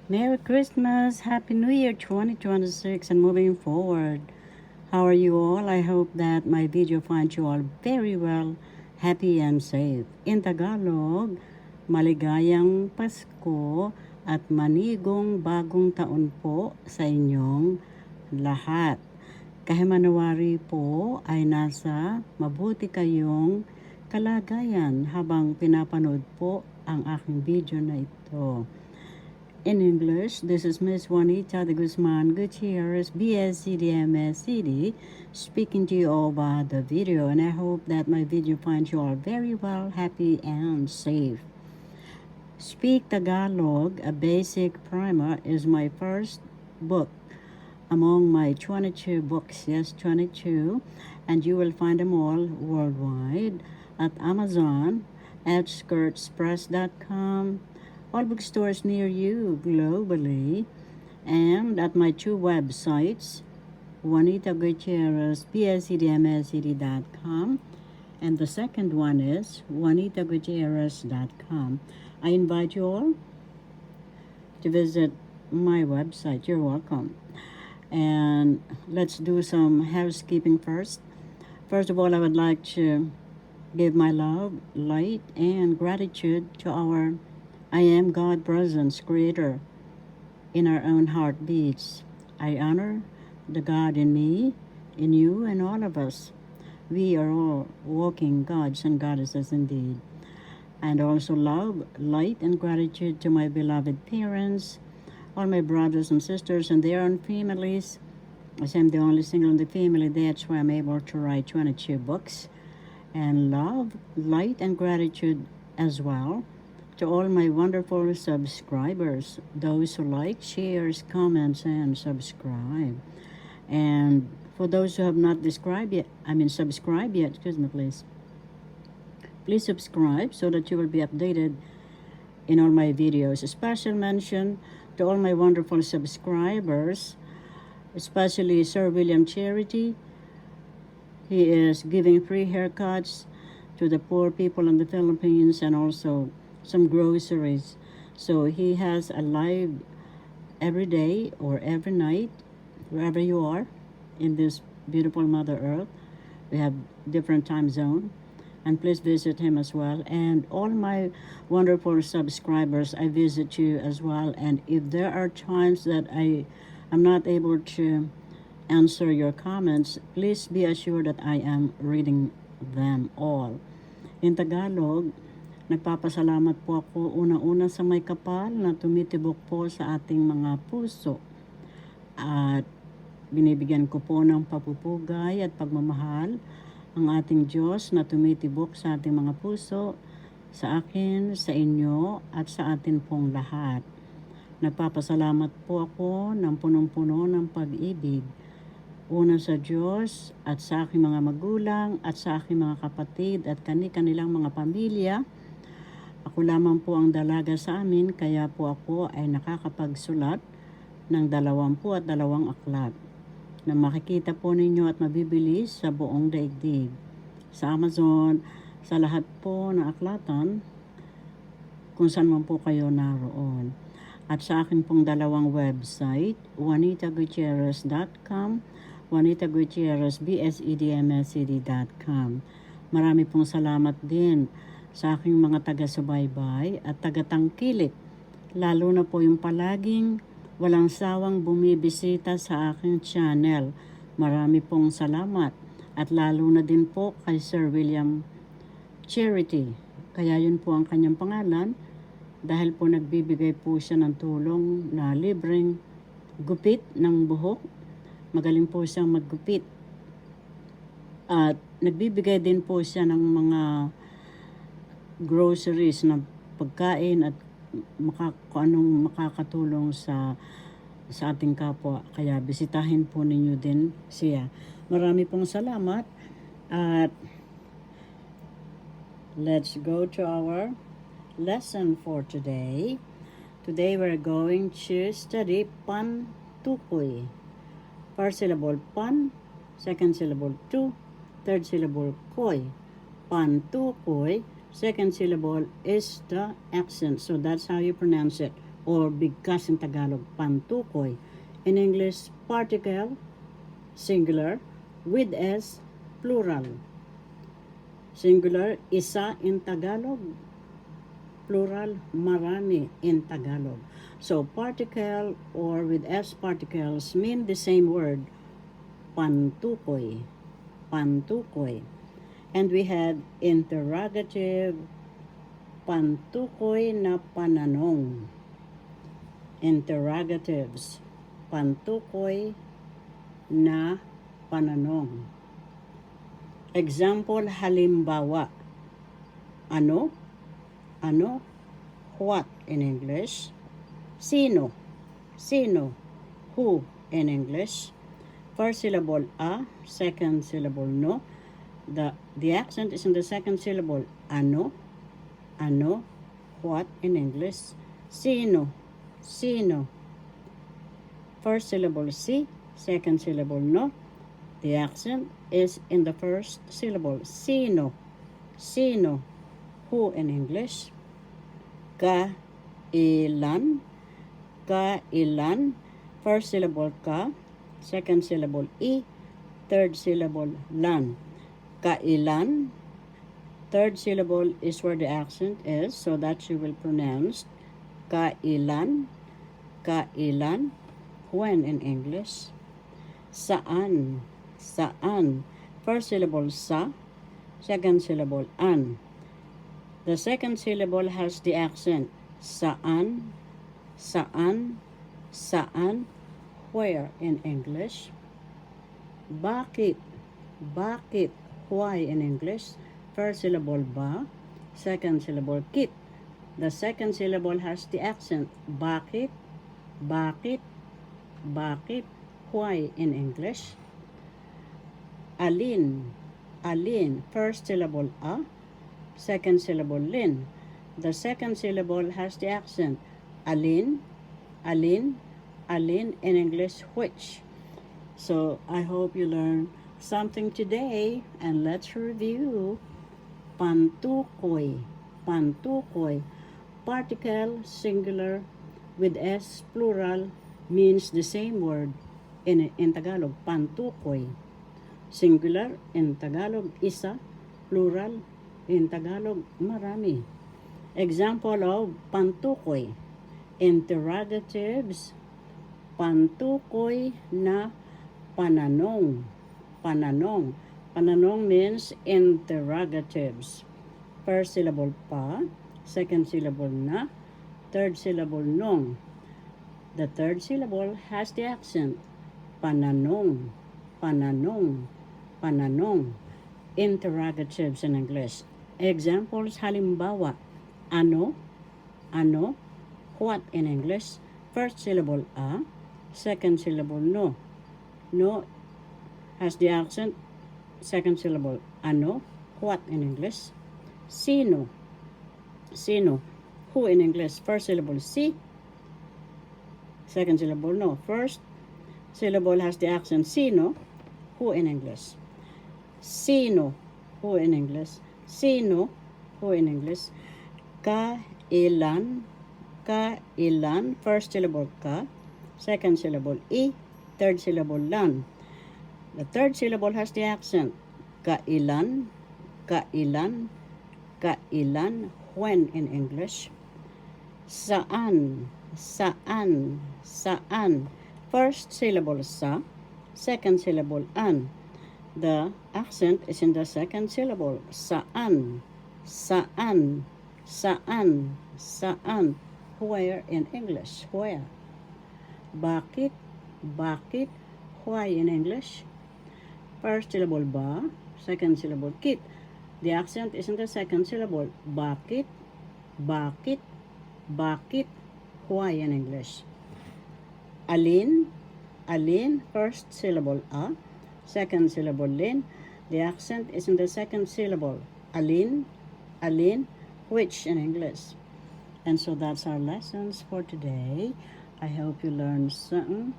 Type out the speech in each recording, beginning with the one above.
Merry Christmas, Happy New Year 2026, and moving forward. How are you all? I hope that my video finds you all very well, happy and safe. In Tagalog, maligayang Pasko at manigong bagong taon po sa inyong lahat. Kahimanawari po ay nasa mabuti kayong kalagayan habang pinapanood po ang aking video na ito. In English, this is Miss Juanita de Guzman Gutierrez, BSCD, MSCD, speaking to you over the video, and I hope that my video finds you all very well, happy, and safe. Speak Tagalog, a basic primer, is my first book among my 22 books, yes, 22, and you will find them all worldwide at Amazon, at skirtspress.com, all bookstores near you globally, and at my two websites, Juanita Gutierrez, PSCDMSCD.com, and the second one is JuanitaGutierrez.com. I invite you all to visit my website. You're welcome. And let's do some housekeeping first. First of all, I would like to give my love, light, and gratitude to our I Am God Presence Creator in our own heartbeats. I honor the God in me, in you, and all of us. We are all walking gods and goddesses indeed. And also love, light, and gratitude to my beloved parents, all my brothers and sisters and their own families. As I'm the only single in the family, that's why I'm able to write 22 books. And love, light, and gratitude as well to all my wonderful subscribers, those who like, shares, comments, and subscribe. And for those who have not subscribed yet, excuse me, please subscribe so that you will be updated in all my videos. A special mention to all my wonderful subscribers, especially Sir William Charity. He is giving free haircuts to the poor people in the Philippines and also some groceries. So he has a live every day or every night, wherever you are in this beautiful Mother Earth. We have different time zone. And please visit him as well. And all my wonderful subscribers, I visit you as well. And if there are times that I am not able to answer your comments, please be assured that I am reading them all. In Tagalog, nagpapasalamat po ako una-una sa may kapal na tumitibok po sa ating mga puso. At binibigyan ko po ng papupugay at pagmamahal ang ating Diyos na tumitibok sa ating mga puso, sa akin, sa inyo, at sa atin pong lahat. Nagpapasalamat po ako ng punong-puno ng pag-ibig. Una sa Diyos at sa aking mga magulang at sa aking mga kapatid at kanilang mga pamilya. Ako lamang po ang dalaga sa amin, kaya po ako ay nakakapagsulat ng 22 aklat na makikita po ninyo at mabibili sa buong daigdig. Sa Amazon, sa lahat po ng aklatan, kung saan man po kayo naroon. At sa akin pong dalawang website, JuanitaGutierrez.com, JuanitaGutierrezBSEDMSCD.com. Marami pong salamat din sa aking mga taga-subaybay at taga-tangkilik, lalo na po yung palaging walang sawang bumibisita sa aking channel. Marami pong salamat at lalo na din po kay Sir William Charity. Kaya yun po ang kanyang pangalan dahil po nagbibigay po siya ng tulong na libreng gupit ng buhok. Magaling po siyang maggupit. At nagbibigay din po siya ng mga groceries na pagkain at kung anong makakatulong sa ating kapwa. Kaya bisitahin po ninyo din siya. Marami pong salamat at let's go to our lesson for today. Today we're going to study pantukoy. First syllable pan, second syllable tu, third syllable koy. Pantukoy. Second syllable is the accent, so that's how you pronounce it. or bigkas in Tagalog, pantukoy. In English, particle, singular, with S, plural. Singular, isa in Tagalog. Plural, marami in Tagalog. So, particle or with S particles mean the same word, pantukoy. Pantukoy. And we had interrogative, pantukoy na pananong. Interrogatives, pantukoy na pananong. Example, halimbawa. Ano? Ano? What in English? Sino? Sino? Who in English? First syllable a, second syllable no. The accent is in the second syllable. Ano? Ano? What in English? Sino? Sino? First syllable si, second syllable no. The accent is in the first syllable. Sino? Sino? Who in English? Kailan? Kailan? First syllable ka, second syllable i, third syllable lan. Kailan? Third syllable is where the accent is, so that you will pronounce kailan. Kailan? When in English? Saan? Saan? First syllable sa, second syllable an. The second syllable has the accent. Saan? Saan? Saan? Where in English? Bakit? Bakit? Why in English? First syllable ba, second syllable kit. The second syllable has the accent. Bakit? Bakit? Bakit? Why in English? Alin? Alin? First syllable a, second syllable lin. The second syllable has the accent. Alin? Alin? Alin in English, which? So I hope you learned something today, and let's review. Pantukoy. Pantukoy. Particle, singular, with S, plural, means the same word in Tagalog. Pantukoy. Singular in Tagalog, isa. Plural in Tagalog, marami. Example of pantukoy. Interrogatives, pantukoy na pananong. Pananong. Pananong means interrogatives. First syllable pa, second syllable na, third syllable nong. The third syllable has the accent. Pananong. Pananong. Pananong. Interrogatives in English. Examples, halimbawa. Ano? Ano? What in English? First syllable a, second syllable no. No has the accent. Second syllable ano? What in English? Sino? Sino? Who in English? First syllable si, second syllable no. First syllable has the accent. Sino? Who in English? Sino? Who in English? Sino? Who in English? Kailan? Kailan? First syllable ka, second syllable i, third syllable lan. The third syllable has the accent. Kailan? Kailan? Kailan? When in English? Saan? Saan? Saan? First syllable sa, second syllable an. The accent is in the second syllable. Saan? Saan? Saan? Saan? Where in English? Where? Bakit? Bakit? Why in English? First syllable ba, second syllable kit. The accent is in the second syllable. Bakit? Bakit? Bakit? Why in English? Alin? Alin? First syllable a, second syllable lin. The accent is in the second syllable. Alin? Alin? Which in English? And so that's our lessons for today. I hope you learned something.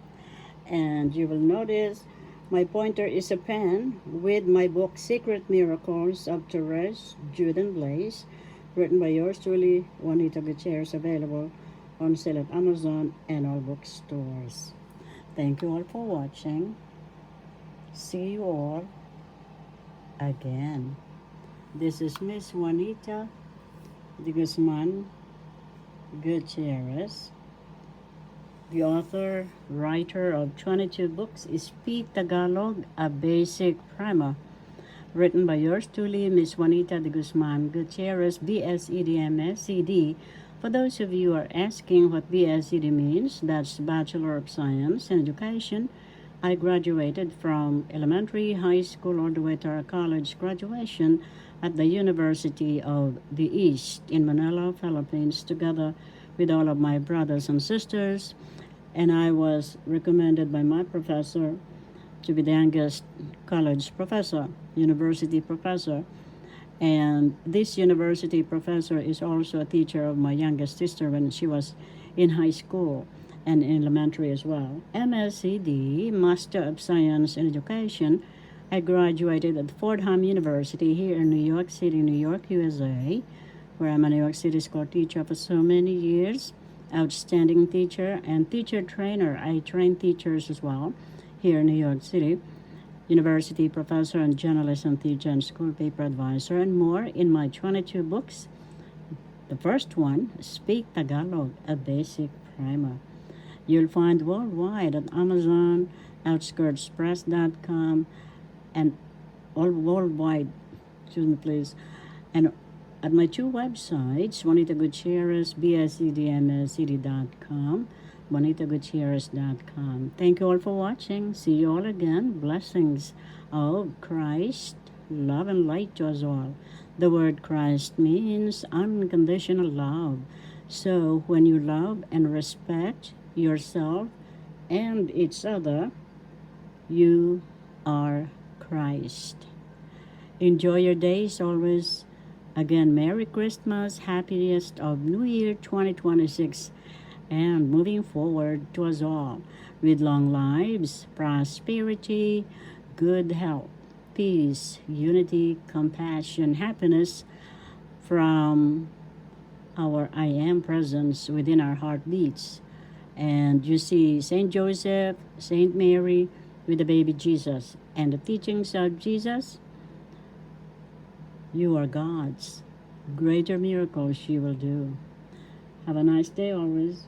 And you will notice my pointer is a pen with my book Secret Miracles of Therese Juden Blaze, written by yours truly, Juanita Gutierrez, available on sale at Amazon and all bookstores. Thank you all for watching. See you all again. This is Miss Juanita de Guzman Gutierrez, the author, writer of 22 books, Speak Tagalog, a Basic Primer, written by yours truly, Miss Juanita de Guzman Gutierrez, BSED, MSED. For those of you who are asking what BSED means, that's Bachelor of Science in Education. I graduated from elementary, high school, all the way to our college graduation at the University of the East in Manila, Philippines, together with all of my brothers and sisters. And I was recommended by my professor to be the youngest college professor, university professor. And this university professor is also a teacher of my youngest sister when she was in high school and in elementary as well. MSCD, Master of Science in Education. I graduated at Fordham University here in New York City, New York, USA, where I'm a New York City school teacher for so many years. Outstanding teacher and teacher trainer. I train teachers as well here in New York City. University professor and journalism teacher and school paper advisor and more in my 22 books. The first one, Speak Tagalog, a Basic Primer. You'll find worldwide at Amazon, outskirtspress.com, and all worldwide, excuse me please, and at my two websites, Juanita Gutierrez, bsedmscd.com, juanitagutierrez.com. Thank you all for watching. See you all again. Blessings of Christ, love and light to us all. The word Christ means unconditional love. So when you love and respect yourself and each other, you are Christ. Enjoy your days always. Again, Merry Christmas, happiest of New Year 2026, and moving forward to us all with long lives, prosperity, good health, peace, unity, compassion, happiness from our I Am presence within our heartbeats. And you see Saint Joseph, Saint Mary with the baby Jesus, and the teachings of Jesus. You are God's. Greater miracles she will do. Have a nice day always.